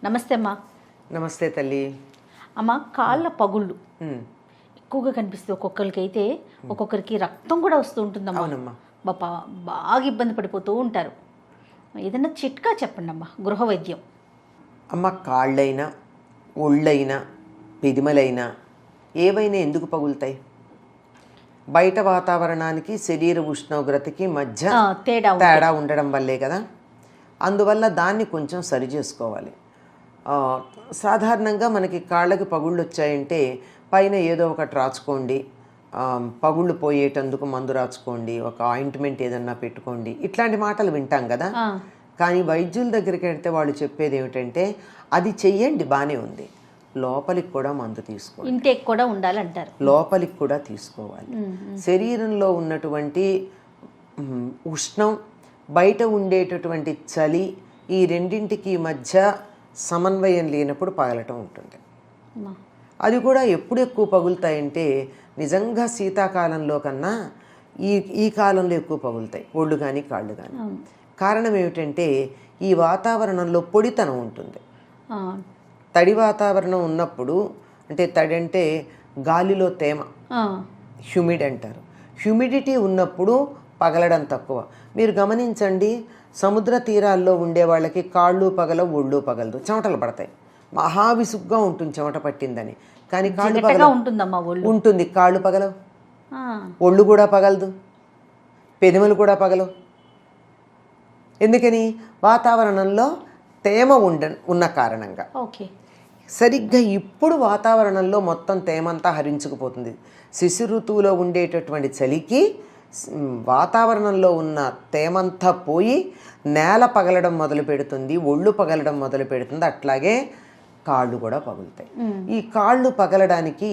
నమస్తే అమ్మా. నమస్తే తల్లి. అమ్మ, కాళ్ళ పగుళ్ళు ఉమ్, ఎక్కువగా కనిపిస్తుంది. ఒక్కొక్కరికి అయితే ఒక్కొక్కరికి రక్తం కూడా వస్తూ ఉంటుందమ్మా. అవునమ్మా. బాపా బాగా ఇబ్బంది పడిపోతూ ఉంటారు. ఏదైనా చిట్కా చెప్పండి అమ్మా, గృహ వైద్యం. అమ్మ, కాళ్ళైనా ఒళ్ళైనా పెదిమలైనా ఏవైనా ఎందుకు పగులుతాయి? బయట వాతావరణానికి శరీర ఉష్ణోగ్రతకి మధ్య తేడా ఉండడం వల్లే కదా. అందువల్ల దాన్ని కొంచెం సరి చేసుకోవాలి. సాధారణంగా మనకి కాళ్ళకి పగుళ్ళు వచ్చాయంటే పైన ఏదో ఒకటి రాచుకోండి, పగుళ్ళు పోయేటందుకు మందు రాచుకోండి, ఒక ఆయింట్మెంట్ ఏదన్నా పెట్టుకోండి, ఇట్లాంటి మాటలు వింటాం కదా. కానీ వైద్యుల దగ్గరికి వెళ్తే వాళ్ళు చెప్పేది ఏమిటంటే అది చెయ్యండి, బాగానే ఉంది, లోపలికి కూడా మందు తీసుకోవాలి, ఇంటేక్ కూడా ఉండాలంటారు. లోపలికి కూడా తీసుకోవాలి. శరీరంలో ఉన్నటువంటి ఉష్ణం, బయట ఉండేటటువంటి చలి, ఈ రెండింటికి మధ్య సమన్వయం లేనప్పుడు పగలటం ఉంటుంది. అది కూడా ఎప్పుడు ఎక్కువ పగులుతాయంటే నిజంగా శీతాకాలంలో కన్నా ఈ కాలంలో ఎక్కువ పగులుతాయి, ఒళ్ళు కానీ కాళ్ళు కానీ. కారణం ఏమిటంటే ఈ వాతావరణంలో పొడితనం ఉంటుంది. తడి వాతావరణం ఉన్నప్పుడు, అంటే తడి అంటే గాలిలో తేమ, హ్యూమిడ్ అంటారు. హ్యూమిడిటీ ఉన్నప్పుడు పగలడం తక్కువ. మీరు గమనించండి, సముద్ర తీరాల్లో ఉండే వాళ్ళకి కాళ్ళు పగలవు, ఒళ్ళు పగలదు, చెమటలు పడతాయి, మహా విసుగ్గా ఉంటుంది చెమట పట్టిందని. కానీ కాళ్ళు ఉంటుంది, కాళ్ళు పగలవు, ఒళ్ళు కూడా పగలదు, పెదములు కూడా పగలవు. ఎందుకని? వాతావరణంలో తేమ ఉన్న కారణంగా. సరిగ్గా ఇప్పుడు వాతావరణంలో మొత్తం తేమంతా హరించుకుపోతుంది. శిశిర ఋతువులో ఉండేటటువంటి చలికి వాతావరణంలో ఉన్న తేమంతా పోయి నేల పగలడం మొదలు పెడుతుంది, ఒళ్ళు పగలడం మొదలు పెడుతుంది, అట్లాగే కాళ్ళు కూడా పగులుతాయి. ఈ కాళ్ళు పగలడానికి,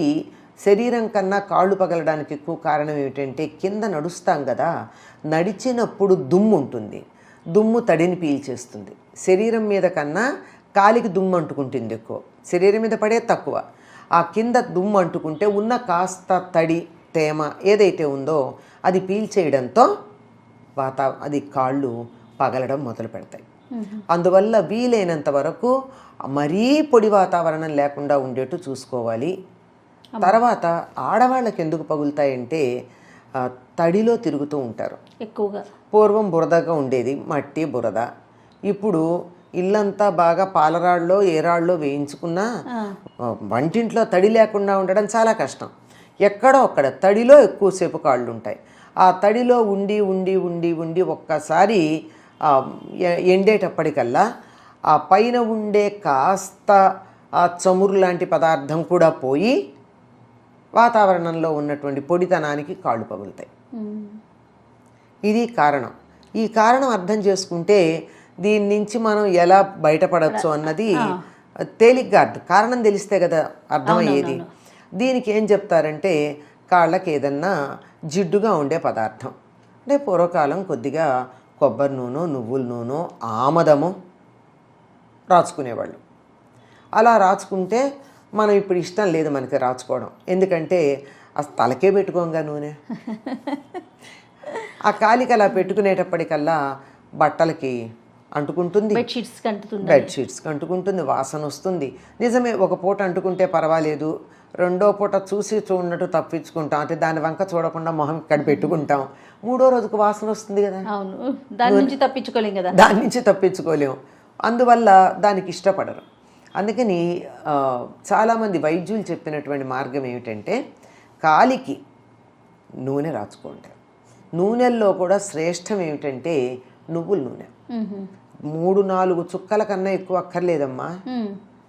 శరీరం కన్నా కాళ్ళు పగలడానికి ఎక్కువ కారణం ఏమిటంటే కింద నడుస్తాం కదా, నడిచినప్పుడు దుమ్ము ఉంటుంది, దుమ్ము తడిని పీల్చేస్తుంది. శరీరం మీద కన్నా కాలికి దుమ్ము అంటుకుంటుంది ఎక్కువ, శరీరం మీద పడే తక్కువ. ఆ కింద దుమ్ము అంటుకుంటే ఉన్న కాస్త తడి తేమ ఏదైతే ఉందో అది పీల్చేయడంతో అది కాళ్ళు పగలడం మొదలు పెడతాయి. అందువల్ల వీలైనంత వరకు మరీ పొడి వాతావరణం లేకుండా ఉండేట్టు చూసుకోవాలి. తర్వాత ఆడవాళ్ళకి ఎందుకు పగులుతాయంటే తడిలో తిరుగుతూ ఉంటారు ఎక్కువగా. పూర్వం బురదగా ఉండేది, మట్టి బురద. ఇప్పుడు ఇల్లంతా బాగా పాలరాళ్ళలో ఏరాళ్ళలో వేయించుకున్నా వంటింట్లో తడి లేకుండా ఉండడం చాలా కష్టం. ఎక్కడో అక్కడ తడిలో ఎక్కువసేపు కాళ్ళు ఉంటాయి. ఆ తడిలో ఉండి ఉండి ఉండి ఉండి ఒక్కసారి ఎండేటప్పటికల్లా ఆ పైన ఉండే కాస్త ఆ చమురు లాంటి పదార్థం కూడా పోయి వాతావరణంలో ఉన్నటువంటి పొడితనానికి కాళ్ళు పగులుతాయి. ఇది కారణం. ఈ కారణం అర్థం చేసుకుంటే దీని నుంచి మనం ఎలా బయటపడవచ్చు అన్నది తేలిగ్గా కారణం తెలిస్తే కదా అర్థమయ్యేది. దీనికి ఏం చెప్తారంటే కాళ్ళకి ఏదన్నా జిడ్డుగా ఉండే పదార్థం, అంటే పూర్వకాలం కొద్దిగా కొబ్బరి నూనె, నువ్వుల నూనె, ఆమదము రాచుకునేవాళ్ళు. అలా రాచుకుంటే మనం ఇప్పుడు ఇష్టం లేదు మనకి రాచుకోవడం, ఎందుకంటే అసలు తలకే పెట్టుకోంగా నూనె. ఆ కాలికి అలా పెట్టుకునేటప్పటికల్లా బట్టలకి అంటుకుంటుంది, బెడ్షీట్స్కి అంటుకుంటుంది, వాసన వస్తుంది. నిజమే, ఒక పూట అంటుకుంటే పర్వాలేదు, రెండో పూట చూసి చూడనట్టు తప్పించుకుంటాం, అంటే దాని వంక చూడకుండా మొహం ఇక్కడ పెట్టుకుంటాం. మూడో రోజుకు వాసన వస్తుంది కదా, దాని నుంచి తప్పించుకోలేము. అందువల్ల దానికి ఇష్టపడరు. అందుకని చాలామంది వైద్యులు చెప్పినటువంటి మార్గం ఏమిటంటే కాలికి నూనె రాచుకుంటారు. నూనెల్లో కూడా శ్రేష్టం ఏమిటంటే నువ్వుల నూనె. 3-4 చుక్కల కన్నా ఎక్కువ అక్కర్లేదమ్మా.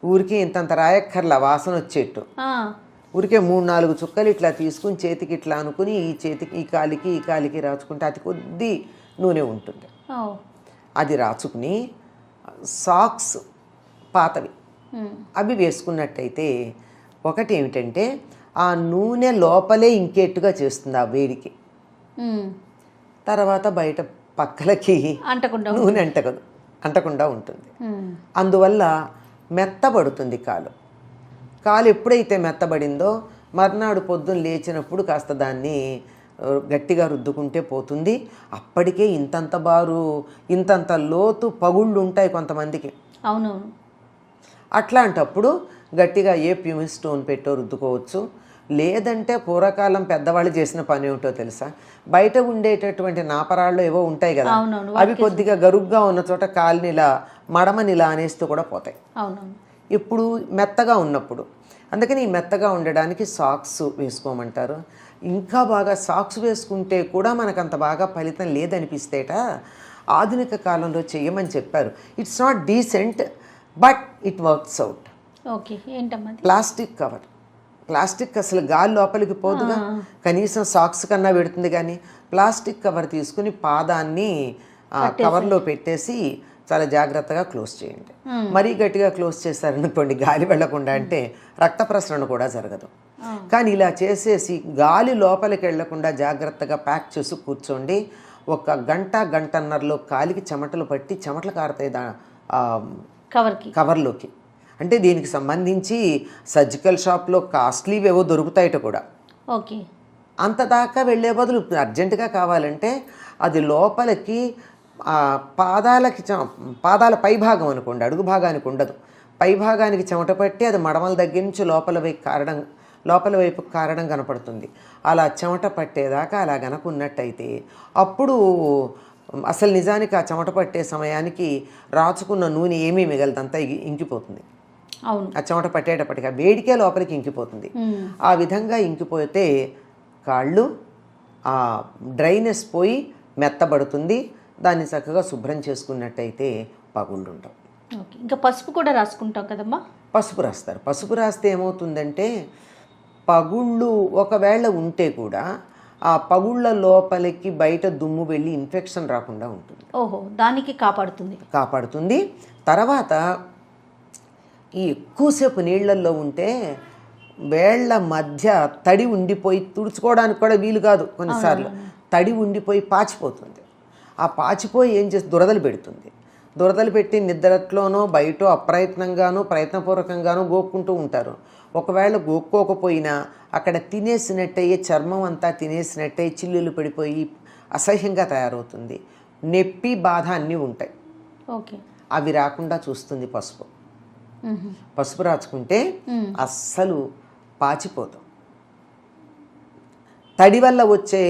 ఊరికే ఇంతంత రాయక్కర్లా వాసన వచ్చేట్టు. ఊరికే 3-4 చుక్కలు ఇట్లా తీసుకుని చేతికి ఇట్లా అనుకుని ఈ చేతికి ఈ కాలికి రాచుకుంటే అతి కొద్ది నూనె ఉంటుంది. అది రాచుకుని సాక్స్ పాతవి అవి వేసుకున్నట్టయితే ఒకటి ఏమిటంటే ఆ నూనె లోపలే ఇంకేట్టుగా చేస్తుంది ఆ వేడికి. తర్వాత బయట పక్కలకి నూనె అంటకుండా ఉంటుంది. అందువల్ల మెత్తబడుతుంది కాలు ఎప్పుడైతే మెత్తబడిందో మర్నాడు పొద్దున్న లేచినప్పుడు కాస్త దాన్ని గట్టిగా రుద్దుకుంటే పోతుంది. అప్పటికే ఇంతంత బారు, ఇంతంత లోతు పగుళ్ళు ఉంటాయి కొంతమందికి. అవును. అట్లాంటప్పుడు గట్టిగా ఏ ప్యూమిన్ స్టోన్ పెట్టో రుద్దుకోవచ్చు. లేదంటే పూర్వకాలం పెద్దవాళ్ళు చేసిన పని ఏమిటో తెలుసా, బయట ఉండేటటువంటి నాపరాళ్ళు ఏవో ఉంటాయి కదా, అవి కొద్దిగా గరుగ్గా ఉన్న చోట కాలుని ఇలా మడమని ఇలా అనేస్తూ కూడా పోతాయి ఇప్పుడు మెత్తగా ఉన్నప్పుడు. అందుకని ఈ మెత్తగా ఉండడానికి సాక్స్ వేసుకోమంటారు. ఇంకా బాగా సాక్స్ వేసుకుంటే కూడా మనకు అంత బాగా ఫలితం లేదనిపిస్తేట ఆధునిక కాలంలో చేయమని చెప్పారు. It's not decent but it works out. Okay, ఏంటమ్మా? Plastic cover. ప్లాస్టిక్ అసలు గాలి లోపలికి పోదుగా, కనీసం సాక్స్ కన్నా పెడుతుంది. కానీ ప్లాస్టిక్ కవర్ తీసుకుని పాదాన్ని కవర్లో పెట్టేసి చాలా జాగ్రత్తగా క్లోజ్ చేయండి. మరీ గట్టిగా క్లోజ్ చేశారనుకోండి గాలి వెళ్లకుండా, అంటే రక్త ప్రసరణ కూడా జరగదు. కానీ ఇలా చేసేసి గాలి లోపలికి వెళ్లకుండా జాగ్రత్తగా ప్యాక్ చేసి కూర్చోండి. ఒక గంటన్నరలో కాలికి చెమటలు పట్టి చెమటలు కారుతాయి కవర్లోకి. అంటే దీనికి సంబంధించి సర్జికల్ షాప్లో కాస్ట్లీవేవో దొరుకుతాయట కూడా. ఓకే, అంత దాకా వెళ్ళే బదులు అర్జెంటుగా కావాలంటే అది లోపలికి పాదాల పై భాగం అనుకోండి, అడుగు భాగానికి ఉండదు, పై భాగానికి చెమట పట్టి అది మడమల దగ్గర నుంచి లోపల వైపు కారణం కనపడుతుంది. అలా చెమట పట్టేదాకా అలా గనక ఉన్నట్టయితే అప్పుడు అసలు నిజానికి ఆ చెమట పట్టే సమయానికి రాచుకున్న నూనె ఏమీ మిగలదంతా ఇంకిపోతుంది. అవును, ఆ చెమట పట్టేటప్పటికి ఆ వేడికే లోపలికి ఇంకిపోతుంది. ఆ విధంగా ఇంకిపోతే కాళ్ళు ఆ డ్రైనెస్ పోయి మెత్తబడుతుంది. దాన్ని చక్కగా శుభ్రం చేసుకున్నట్టయితే పగుళ్ళు ఉండవు. ఇంకా పసుపు కూడా రాసుకుంటాం కదమ్మా? పసుపు రాస్తారు. పసుపు రాస్తే ఏమవుతుందంటే పగుళ్ళు ఒకవేళ ఉంటే కూడా ఆ పగుళ్ళ లోపలికి బయట దుమ్ము వెళ్ళి ఇన్ఫెక్షన్ రాకుండా ఉంటుంది. ఓహో, దానికి కాపాడుతుంది. తర్వాత ఈ ఎక్కువసేపు నీళ్లల్లో ఉంటే వేళ్ల మధ్య తడి ఉండిపోయి తుడుచుకోవడానికి కూడా వీలు కాదు. కొన్నిసార్లు తడి ఉండిపోయి పాచిపోతుంది. ఆ పాచిపోయి ఏం చేసి దురదలు పెడుతుంది. దురదలు పెట్టి నిద్రలోనో బయటో అప్రయత్నంగానో ప్రయత్నపూర్వకంగానో గోక్కుంటూ ఉంటారు. ఒకవేళ గోక్కోకపోయినా అక్కడ తినేసినట్టయి చర్మం అంతా తినేసినట్టయి చిల్లులు పడిపోయి అసహ్యంగా తయారవుతుంది. నొప్పి బాధ అన్నీ ఉంటాయి. ఓకే, అవి రాకుండా చూస్తుంది పసుపు. పసుపు రాచుకుంటే అస్సలు పాచిపోతాం. తడి వల్ల వచ్చే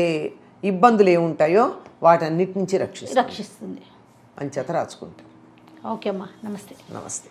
ఇబ్బందులు ఏముంటాయో వాటన్నిటి నుంచి రక్షిస్తుంది. రక్షిస్తుంది అని చేత రాచుకుంటాం. ఓకే అమ్మా, నమస్తే. నమస్తే.